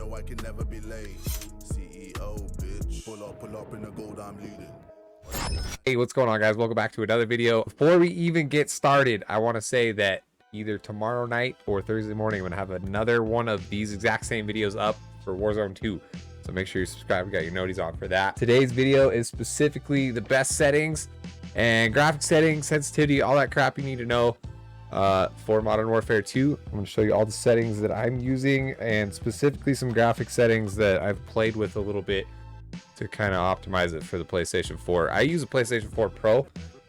know I can never be late. CEO, bitch. Pull up in the gold I'm leading. Hey, what's going on, guys? Welcome back to another video. Before we even get started, I want to say that either tomorrow night or Thursday morning, I'm going to have another one of these exact same videos up for Warzone 2. So make sure you subscribe and got your noties on for that. Today's video is specifically the best settings and graphic settings, sensitivity, all that crap you need to know for Modern Warfare 2. I'm going to show you all the settings that I'm using and specifically some graphic settings that I've played with a little bit to kind of optimize it for the PlayStation 4. I use a PlayStation 4 Pro.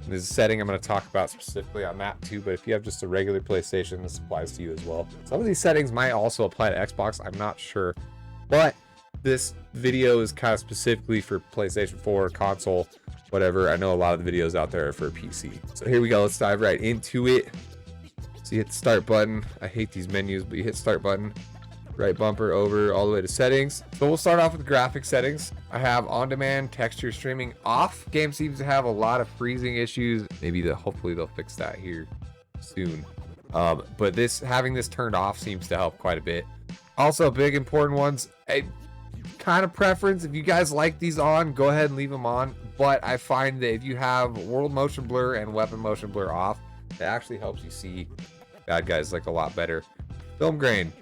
There's a setting I'm going to talk about specifically on that too, but if you have just a regular PlayStation, this applies to you as well. Some of these settings might also apply to Xbox, I'm not sure, but this video is kind of specifically for PlayStation 4, console, whatever. I know a lot of the videos out there are for PC. So here we go, let's dive right into it. So you hit the start button. I hate these menus, but you hit start button, right bumper over all the way to settings. So we'll start off with the graphic settings. I have on-demand texture streaming off. Game seems to have a lot of freezing issues. Hopefully they'll fix that here soon. But having this turned off seems to help quite a bit. Also, big important ones, a kind of preference. If you guys like these on, go ahead and leave them on. But I find that if you have world motion blur and weapon motion blur off, it actually helps you see bad guys like a lot better. Film grain.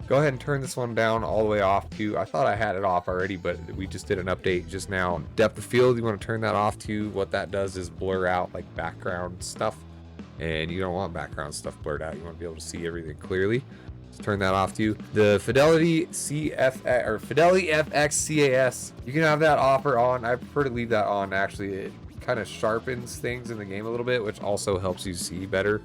Go ahead and turn this one down all the way off to, I thought I had it off already, but we just did an update just now. Depth of field, you want to turn that off to. What that does is blur out like background stuff, and you don't want background stuff blurred out. You want to be able to see everything clearly. Just turn that off to. The Fidelity CFX or Fidelity FX CAS, you can have that off or on. I prefer to leave that on. Actually, it kind of sharpens things in the game a little bit, which also helps you see better,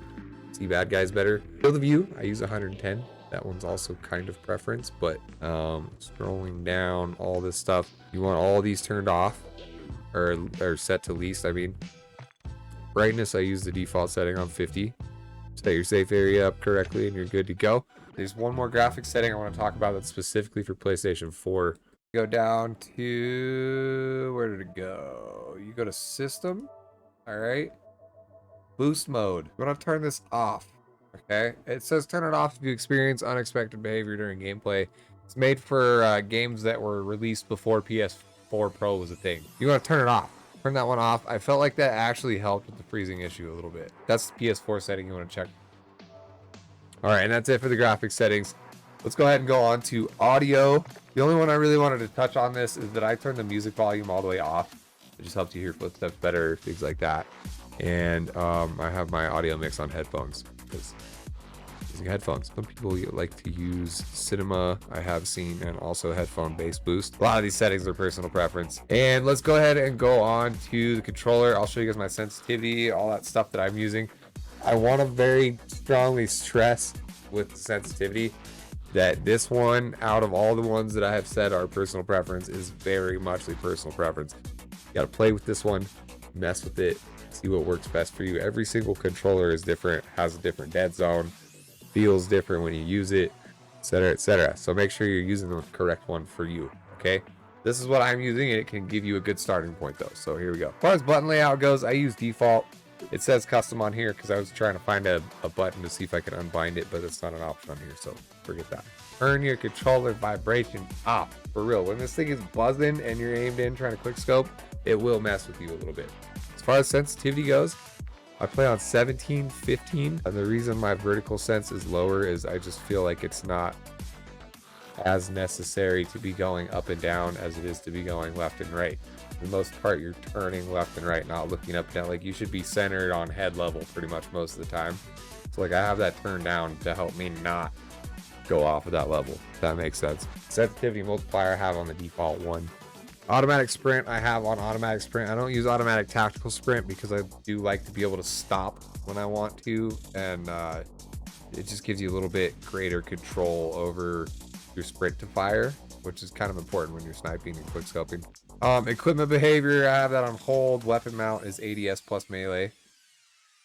see bad guys better. Field of view, I use 110. That one's also kind of preference, but scrolling down all this stuff, you want all these turned off or set to least. I mean, brightness, I use the default setting on 50. Set your safe area up correctly and you're good to go. There's one more graphic setting I want to talk about that's specifically for PlayStation 4. Go down to, where did it go? You go to system. All right. Boost mode. You want to turn this off. Okay, it says turn it off if you experience unexpected behavior during gameplay. It's made for games that were released before PS4 Pro was a thing. You want to turn it off. Turn that one off. I felt like that actually helped with the freezing issue a little bit. That's the PS4 setting you want to check. All right, and that's it for the graphics settings. Let's go ahead and go on to audio. The only one I really wanted to touch on this is that I turned the music volume all the way off. It just helps you hear footsteps better, things like that. And I have my audio mix on headphones. Because using headphones, some people like to use cinema, I have seen, and also headphone bass boost. A lot of these settings are personal preference. And let's go ahead and go on to the controller. I'll show you guys my sensitivity, all that stuff that I'm using. I want to very strongly stress with sensitivity that this one, out of all the ones that I have said are personal preference, is very much a personal preference. You got to play with this one, mess with it, see what works best for you. Every single controller is different, has a different dead zone, feels different when you use it, etc., etc. So make sure you're using the correct one for you. Okay, this is what I'm using, and it can give you a good starting point though. So here we go. As far as button layout goes, I use default. It says custom on here because I was trying to find a button to see if I could unbind it, but it's not an option on here, so forget that. Turn your controller vibration off. For real, when this thing is buzzing and you're aimed in trying to quick scope, it will mess with you a little bit. As far as sensitivity goes, I play on 17, 15, and the reason my vertical sense is lower is I just feel like it's not as necessary to be going up and down as it is to be going left and right. For the most part, you're turning left and right, not looking up and down. Like, you should be centered on head level pretty much most of the time. So like, I have that turned down to help me not go off of that level, if that makes sense. Sensitivity multiplier I have on the default one. Automatic sprint I have on automatic sprint. I don't use automatic tactical sprint because I do like to be able to stop when I want to, and it just gives you a little bit greater control over your sprint to fire, which is kind of important when you're sniping and quick scoping. Equipment behavior, I have that on hold. Weapon mount is ADS plus melee.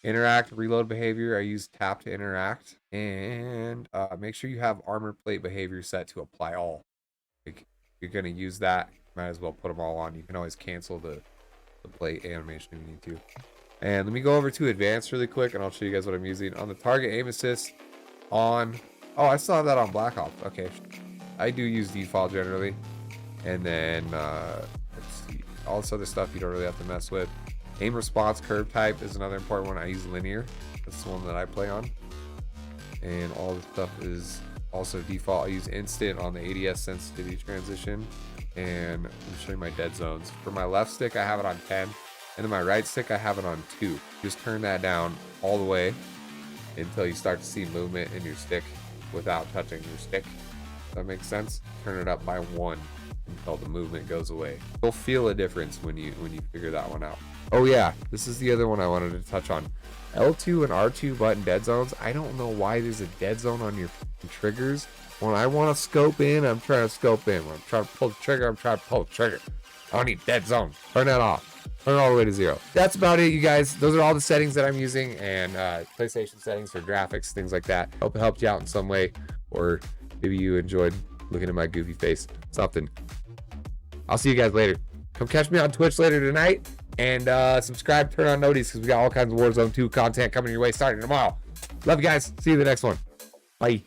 Interact, reload behavior, I use tap to interact. And make sure you have armor plate behavior set to apply all. Like, if you're going to use that, might as well put them all on. You can always cancel the plate animation if you need to. And let me go over to advanced really quick, and I'll show you guys what I'm using. On the target aim assist on, oh, I still have that on Black Ops. Okay, I do use default generally. And then let's see, all this other stuff you don't really have to mess with. Aim response curve type is another important one. I use linear. That's the one that I play on. And all the stuff is also default. I use instant on the ADS sensitivity transition. And let me show you my dead zones. For my left stick, I have it on 10. And then my right stick, I have it on 2. Just turn that down all the way until you start to see movement in your stick without touching your stick. Does that make sense? Turn it up by 1 until the movement goes away. You'll feel a difference when you figure that one out. Oh yeah, this is the other one I wanted to touch on. L2 and R2 button dead zones. I don't know why there's a dead zone on your triggers. When I want to scope in, I'm trying to scope in. When I'm trying to pull the trigger, I'm trying to pull the trigger. I don't need dead zone. Turn that off. Turn it all the way to 0. That's about it, you guys. Those are all the settings that I'm using, and PlayStation settings for graphics, things like that. Hope it helped you out in some way, or maybe you enjoyed looking at my goofy face. Something. I'll see you guys later. Come catch me on Twitch later tonight, and subscribe, turn on notifications, because we got all kinds of Warzone 2 content coming your way starting tomorrow. Love you guys. See you in the next one. Bye.